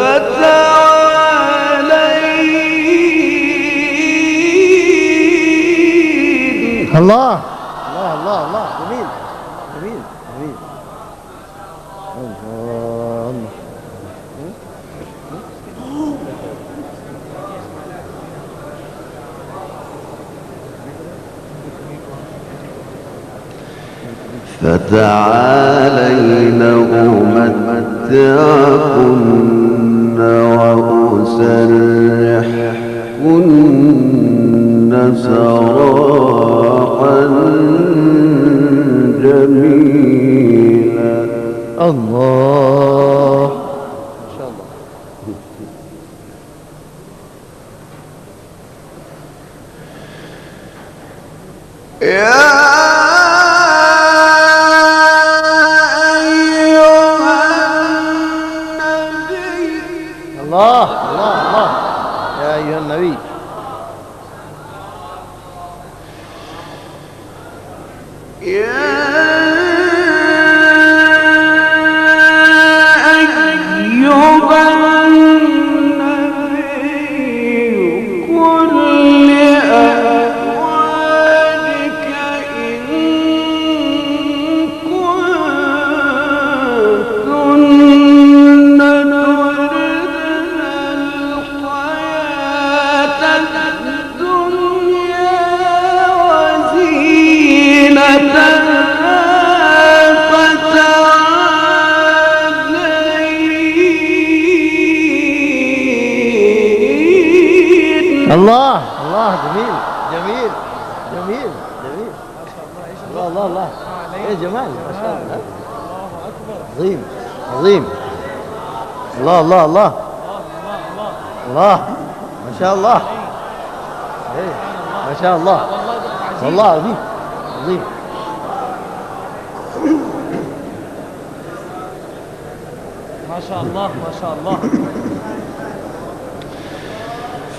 فتعالين. الله الله الله الله، جميل جميل جميل. الله فتعالين أمتعكن وأسرحكن سراحا جميلا. الله ما شاء الله. الله الله الله، يا أيها النبي. الله الله، جميل جميل جميل جميل. الله الله الله، ايه جمال، ما شاء الله. عظيم عظيم. الله الله الله الله، ما شاء الله. ايه ما شاء الله، والله عظيم عظيم. ما شاء الله ما شاء الله.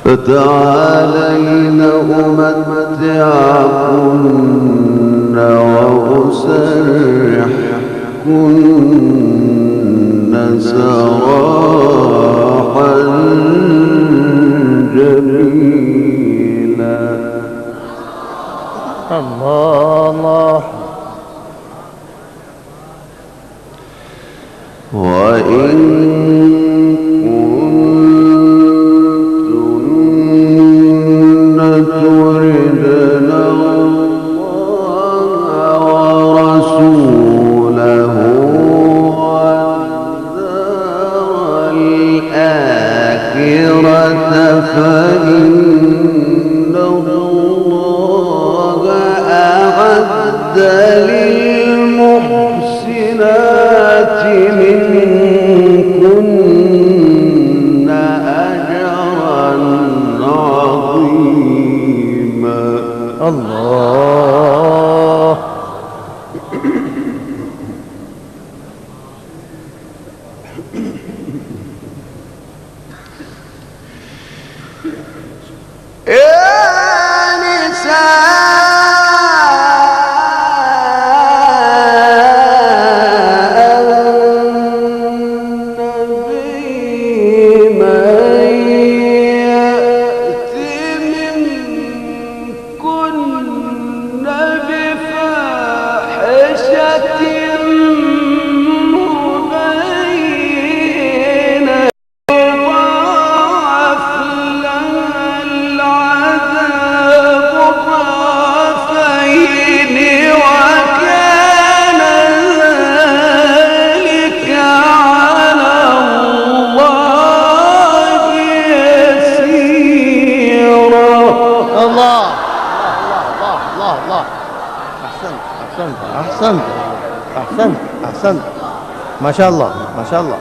فتعالين أمتعكن وأسرحكن سراحا جميلا. الله الله. وإن تردن الله ورسوله والدار الآخرة فإن الله أعد للمحسنات منكن أجرا عظيما. الله أحسنت أحسنت أحسنت، ما شاء الله ما شاء الله.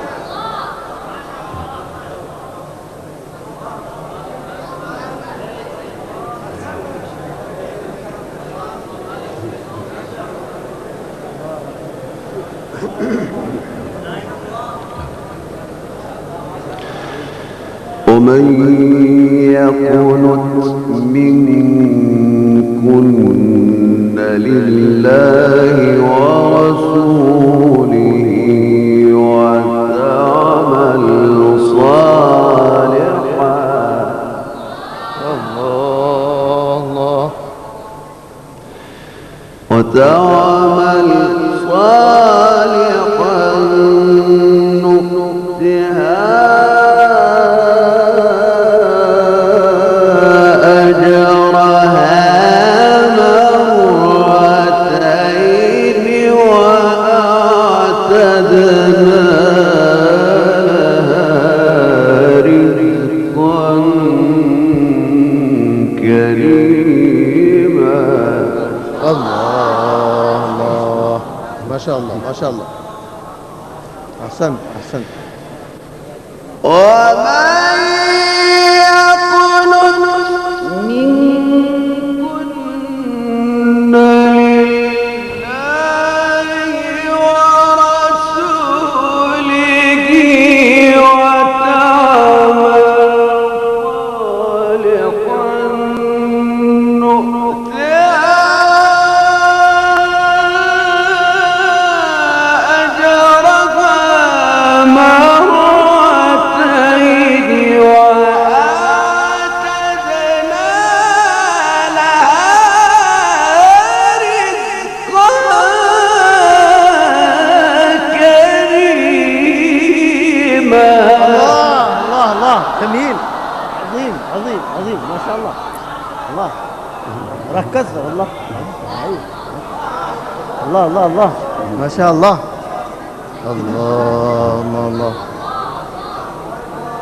ومن يقنت منكن لله ورسوله وتعمل صالحا نؤتها أجرها مرتين وأعتدنا لها رزقا كريما. الله الله، ما شاء الله ما شاء الله. أحسنت أحسنت. ومن يقنت منكن لله ورسوله وتعمل صالحا نؤتها أجرها مرتين وأعتدنا لها رزقا كريما. الله الله الله، جميل، عظيم عظيم عظيم، ما شاء الله. الله ركزت والله. الله الله الله، ما شاء الله. الله الله الله.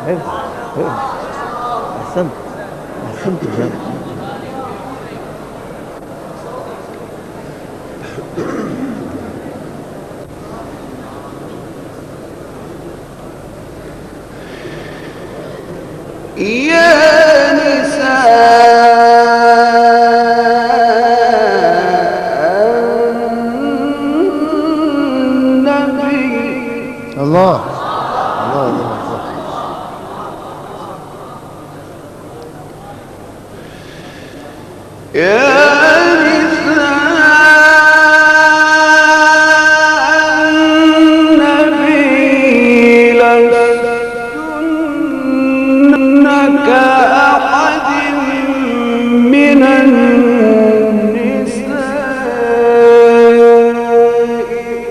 حلو حلو، أحسنت أحسنت يا جماعة. يا نساء النبي. الله الله الله. يا نساء النبي لستن كأحد من النساء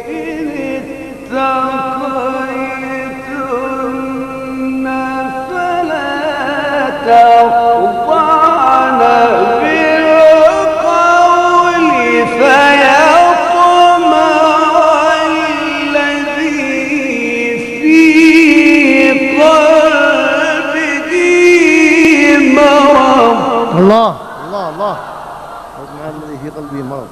إن اتقيتن فلا تخضعن بالقول فيطمع الذي في قلبه مرض. الله الله الله، واجمع الذي في قلبه مرض.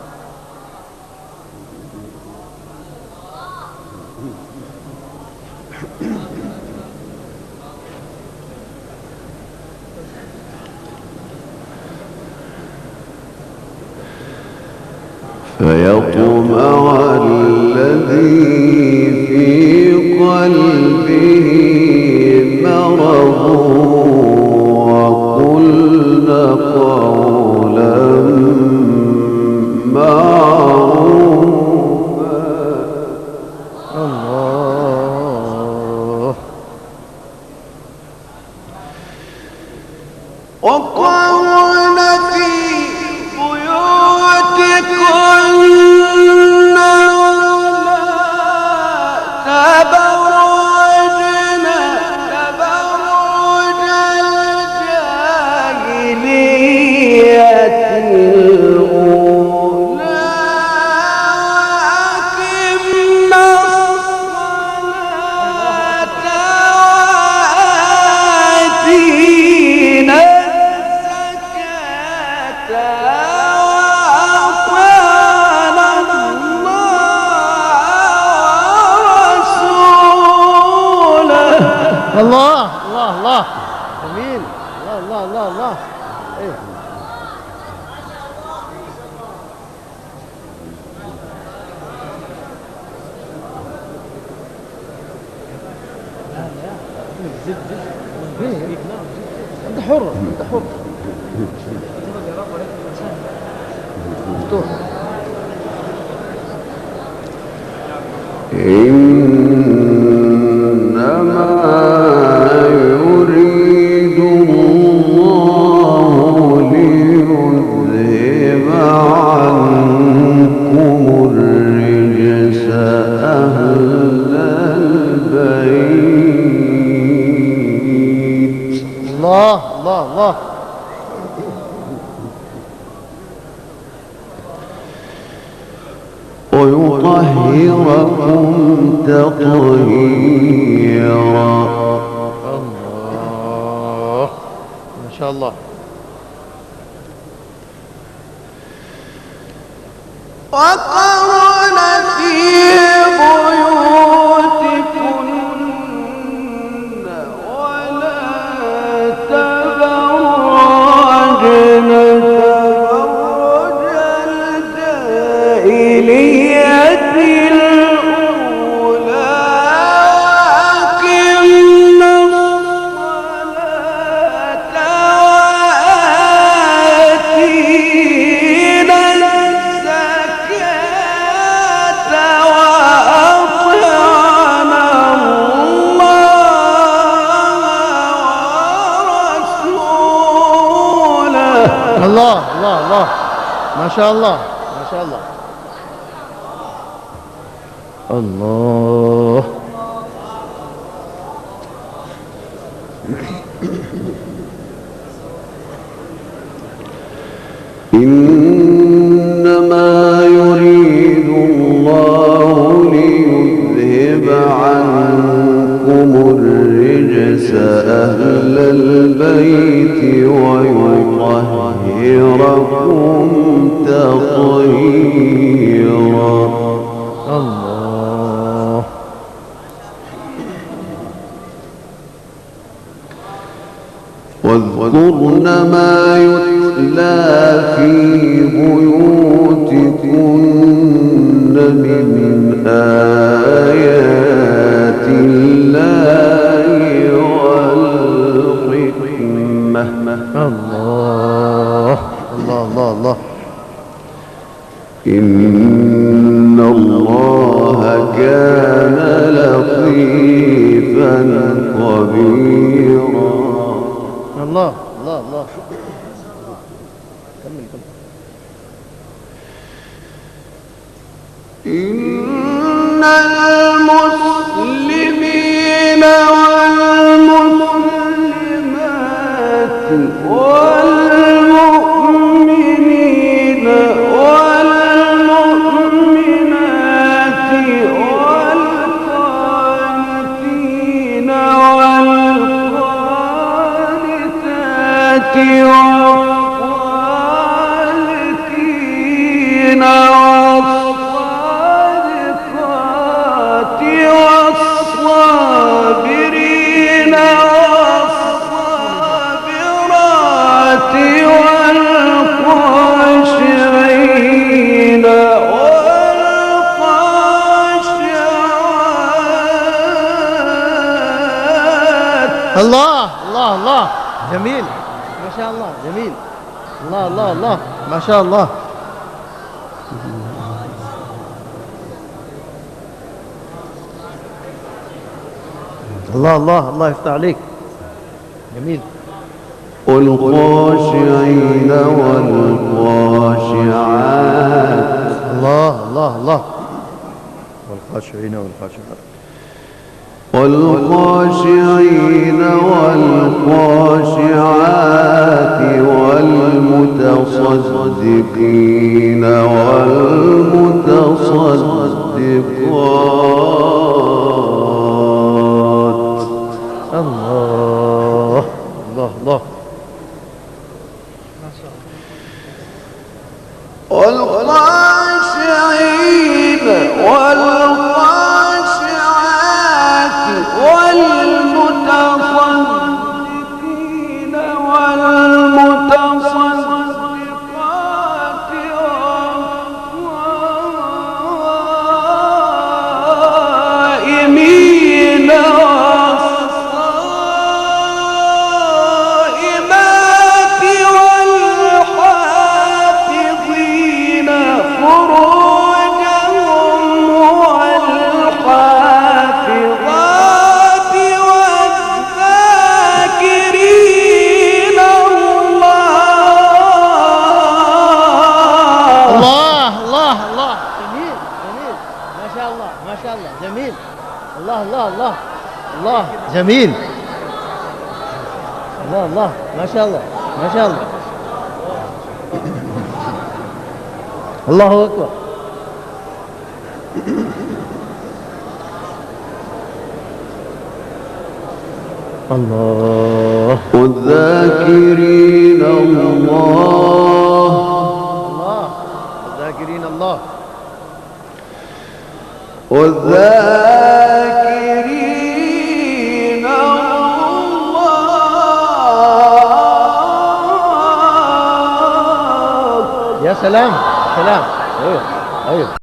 فيطمع الذي في قلبه مرض وقلن قولا معروفا. الله. وقرن في بيوتكن ولا تبرجن تبرج الجاهلية الأولى وأقمنا الصلاة وآتينا الزكاة وأطعنا الله ورسوله. الله الله الله، جميل. الله الله الله الله. ايه انت حر، انت حر. مفتوح. إنما يريد الله ليذهب عنكم الله. ويطهركم تطهيرا. الله ما شاء الله. وقرن في بيوتكن ولا تبرجن تبرج الجاهلية الأولى وأقمنا الصلاة وآتينا الزكاة وأطعنا الله ورسوله. الله الله الله ما شاء الله ما شاء الله. الله إنما يريد الله ليذهب عنكم الرجس أهل البيت ويطهركم تطهيرا. الله واذكرن ما يتلى في بيوتكن من آيات الله والحكمة. الله الله الله الله. إن الله كان لطيفا خبيرا. الله الله الله. كمل كمل. إن المسلمين والمسلمات والمؤمنين والمؤمنات والقانتين والقانتات والقانتين والصادقات والصابرين والصابرات والخاشعين والخاشعات. الله الله الله. جميل ما شاء الله. جميل. الله الله الله ما شاء الله. الله الله الله يفتح عليك. جميل. والخاشعين والخاشعات. الله الله الله. والخاشعين والخاشعات. والخاشعين والخاشعات والمتصدقين والمتصدقات. الله الله الله. والخاشعين والخاشعات والمتصدقين والمتصدقات والصائمين والصائمات والحافظين فروجهم والحافظات والذاكرين الله. الله الله الله. جميل جميل ما شاء الله ما شاء الله. جميل. الله الله الله الله. جميل. الله الله ما شاء الله. ما شاء الله. الله أكبر. الله. والذاكرين الله. الله. الذاكرين الله. والذاكرين الله. يا سلام. سلام. ايوه ايوه.